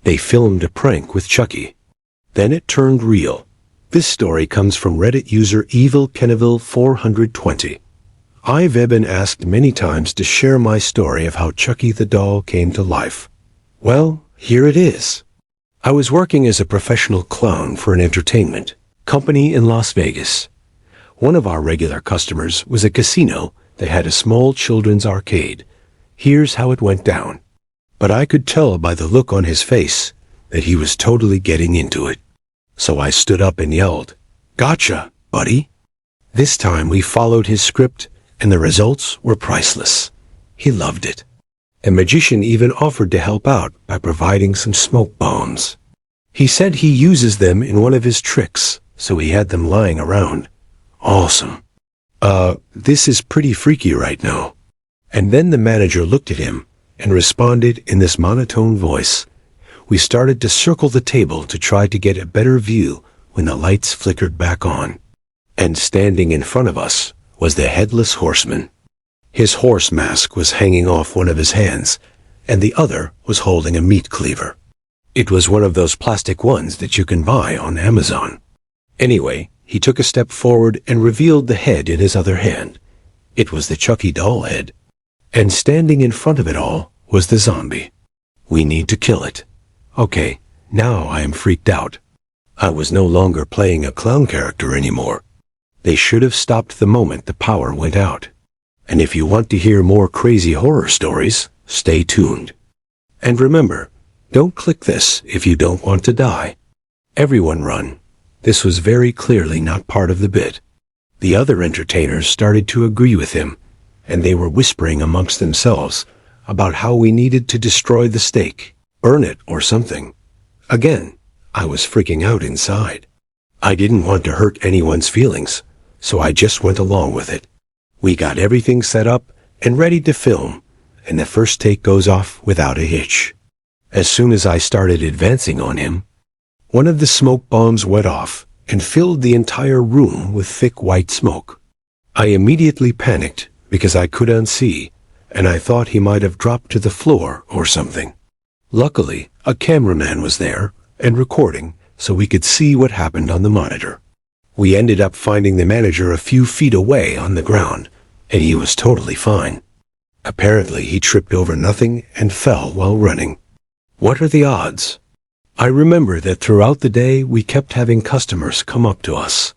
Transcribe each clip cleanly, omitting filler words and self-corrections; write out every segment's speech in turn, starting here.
They filmed a prank with Chucky. Then it turned real. This story comes from Reddit user EvilKenneville420. I've been asked many times to share my story of how Chucky the doll came to life. Well, here it is. I was working as a professional clown for an entertainment company in Las Vegas. One of our regular customers was a casino that had a small children's arcade. Here's how it went down. But I could tell by the look on his face that he was totally getting into it. So I stood up and yelled, "Gotcha, buddy." This time we followed his script, and the results were priceless. He loved it. A magician even offered to help out by providing some smoke bombs. He said he uses them in one of his tricks, so he had them lying around. Awesome. This is pretty freaky right now. And then the manager looked at him and responded in this monotone voice. We started to circle the table to try to get a better view when the lights flickered back on. And standing in front of us was the headless horseman. His horse mask was hanging off one of his hands, and the other was holding a meat cleaver. It was one of those plastic ones that you can buy on Amazon. Anyway, he took a step forward and revealed the head in his other hand. It was the Chucky doll head. And standing in front of it all was the zombie. We need to kill it. Okay, now I am freaked out. I was no longer playing a clown character anymore. They should have stopped the moment the power went out. And if you want to hear more crazy horror stories, stay tuned. And remember, don't click this if you don't want to die. Everyone run. This was very clearly not part of the bit. The other entertainers started to agree with him, and they were whispering amongst themselves about how we needed to destroy the stake, burn it or something. Again, I was freaking out inside. I didn't want to hurt anyone's feelings, so I just went along with it. We got everything set up and ready to film, and the first take goes off without a hitch. As soon as I started advancing on him, one of the smoke bombs went off and filled the entire room with thick white smoke. I immediately panicked because I couldn't see, and I thought he might have dropped to the floor or something. Luckily, a cameraman was there and recording, so we could see what happened on the monitor. We ended up finding the manager a few feet away on the ground, and he was totally fine. Apparently, he tripped over nothing and fell while running. What are the odds? I remember that throughout the day we kept having customers come up to us.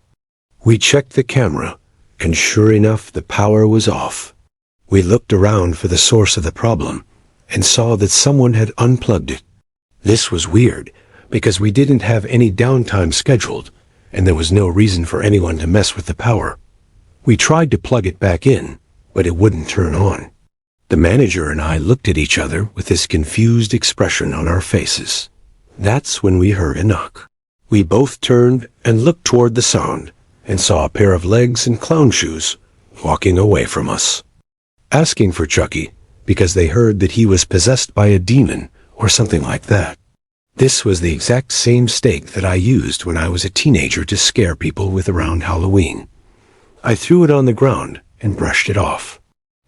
We checked the camera, and sure enough the power was off. We looked around for the source of the problem, and saw that someone had unplugged it. This was weird, because we didn't have any downtime scheduled, and there was no reason for anyone to mess with the power. We tried to plug it back in, but it wouldn't turn on. The manager and I looked at each other with this confused expression on our faces. That's when we heard a knock. We both turned and looked toward the sound, and saw a pair of legs and clown shoes walking away from us, asking for Chucky because they heard that he was possessed by a demon or something like that. This was the exact same stake that I used when I was a teenager to scare people with around Halloween. I threw it on the ground and brushed it off.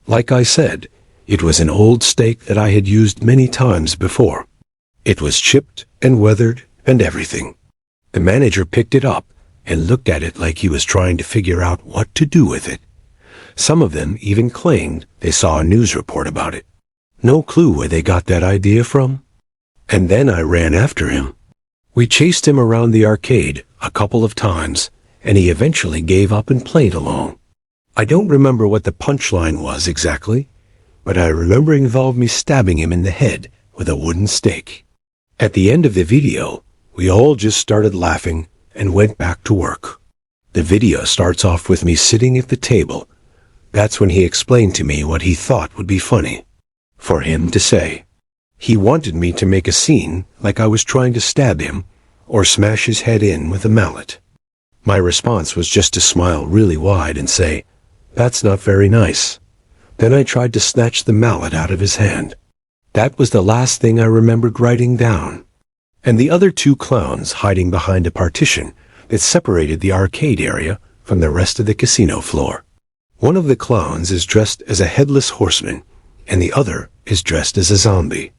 Like I said, it was an old stake that I had used many times before. It was chipped and weathered and everything. The manager picked it up and looked at it like he was trying to figure out what to do with it. Some of them even claimed they saw a news report about it. No clue where they got that idea from. And then I ran after him. We chased him around the arcade a couple of times, and he eventually gave up and played along. I don't remember what the punchline was exactly, but I remember it involved me stabbing him in the head with a wooden stake. At the end of the video, we all just started laughing and went back to work. The video starts off with me sitting at the table. That's when he explained to me what he thought would be funny for him to say. He wanted me to make a scene like I was trying to stab him or smash his head in with a mallet. My response was just to smile really wide and say, "That's not very nice." Then I tried to snatch the mallet out of his hand. That was the last thing I remembered writing down. And the other two clowns hiding behind a partition that separated the arcade area from the rest of the casino floor. One of the clowns is dressed as a headless horseman, and the other is dressed as a zombie.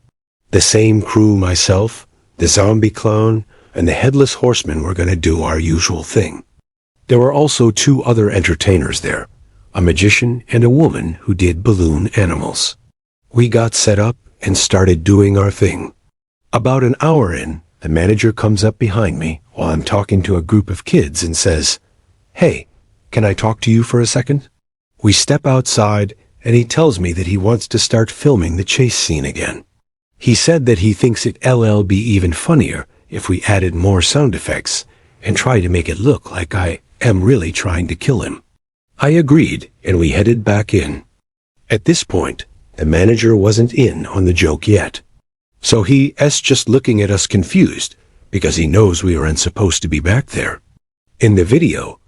The same crew myself, The zombie clown and the headless horseman were going to do our usual thing. There were also two other entertainers there, a magician and a woman who did balloon animals. We got set up and started doing our thing. About an hour in, the manager comes up behind me while I'm talking to a group of kids and says, "Hey, can I talk to you for a second?" We step outside and he tells me that he wants to start filming the chase scene again. He said that he thinks it'll be even funnier if we added more sound effects and try to make it look like I am really trying to kill him. I agreed and we headed back in. At this point, the manager wasn't in on the joke yet. So he's just looking at us confused because he knows we aren't supposed to be back there. In the video,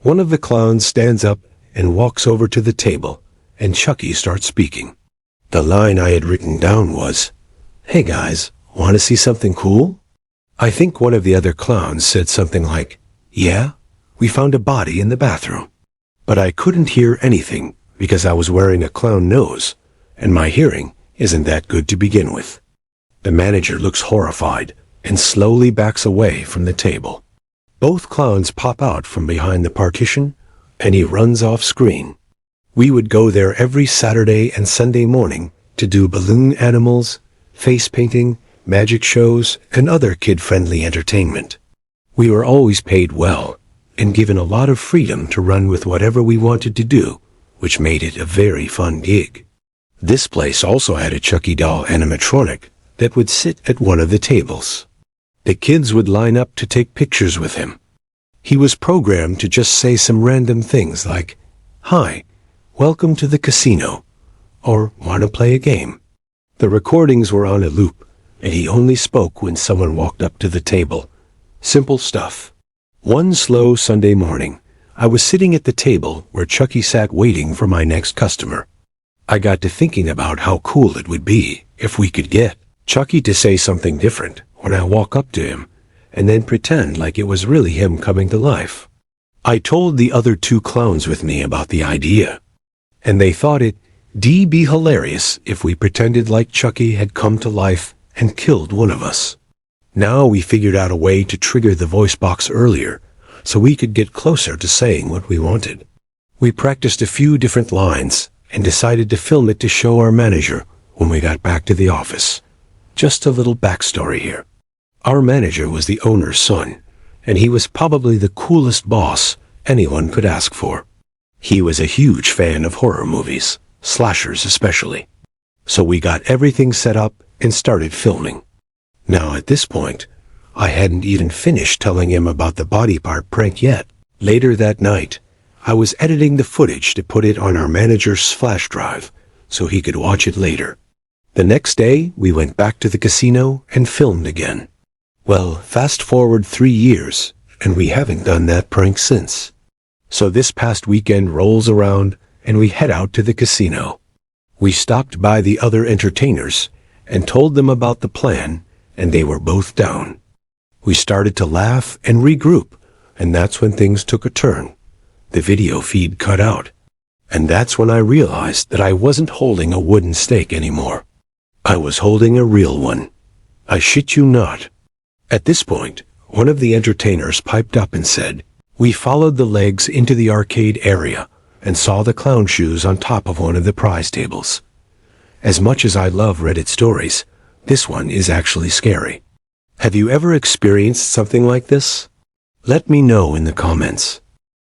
one of the clowns stands up and walks over to the table and Chucky starts speaking. The line I had written down was, "Hey guys, want to see something cool?" I think one of the other clowns said something like, "Yeah, we found a body in the bathroom." But I couldn't hear anything because I was wearing a clown nose, and my hearing isn't that good to begin with. The manager looks horrified and slowly backs away from the table. Both clowns pop out from behind the partition, and he runs off screen. We would go there every Saturday and Sunday morning to do balloon animals, face painting, magic shows, and other kid-friendly entertainment. We were always paid well and given a lot of freedom to run with whatever we wanted to do, which made it a very fun gig. This place also had a Chucky doll animatronic that would sit at one of the tables. The kids would line up to take pictures with him. He was programmed to just say some random things like, "Hi, welcome to the casino," or "Want to play a game?" The recordings were on a loop, and he only spoke when someone walked up to the table. Simple stuff. One slow Sunday morning, I was sitting at the table where Chucky sat waiting for my next customer. I got to thinking about how cool it would be if we could get Chucky to say something different when I walk up to him, and then pretend like it was really him coming to life. I told the other two clowns with me about the idea, and they thought it'd be hilarious if we pretended like Chucky had come to life and killed one of us. Now we figured out a way to trigger the voice box earlier, so we could get closer to saying what we wanted. We practiced a few different lines and decided to film it to show our manager when we got back to the office. Just a little backstory here. Our manager was the owner's son, and he was probably the coolest boss anyone could ask for. He was a huge fan of horror movies, slashers especially. So we got everything set up and started filming. Now at this point, I hadn't even finished telling him about the body part prank yet. Later that night, I was editing the footage to put it on our manager's flash drive so he could watch it later. The next day, we went back to the casino and filmed again. Well, fast forward 3 years, and we haven't done that prank since. So this past weekend rolls around, and we head out to the casino. We stopped by the other entertainers and told them about the plan, and they were both down. We started to laugh and regroup, and that's when things took a turn. The video feed cut out, and that's when I realized that I wasn't holding a wooden stake anymore. I was holding a real one. I shit you not. At this point, one of the entertainers piped up and said, "We followed the legs into the arcade area and saw the clown shoes on top of one of the prize tables. As much as I love Reddit stories, this one is actually scary. Have you ever experienced something like this? Let me know in the comments."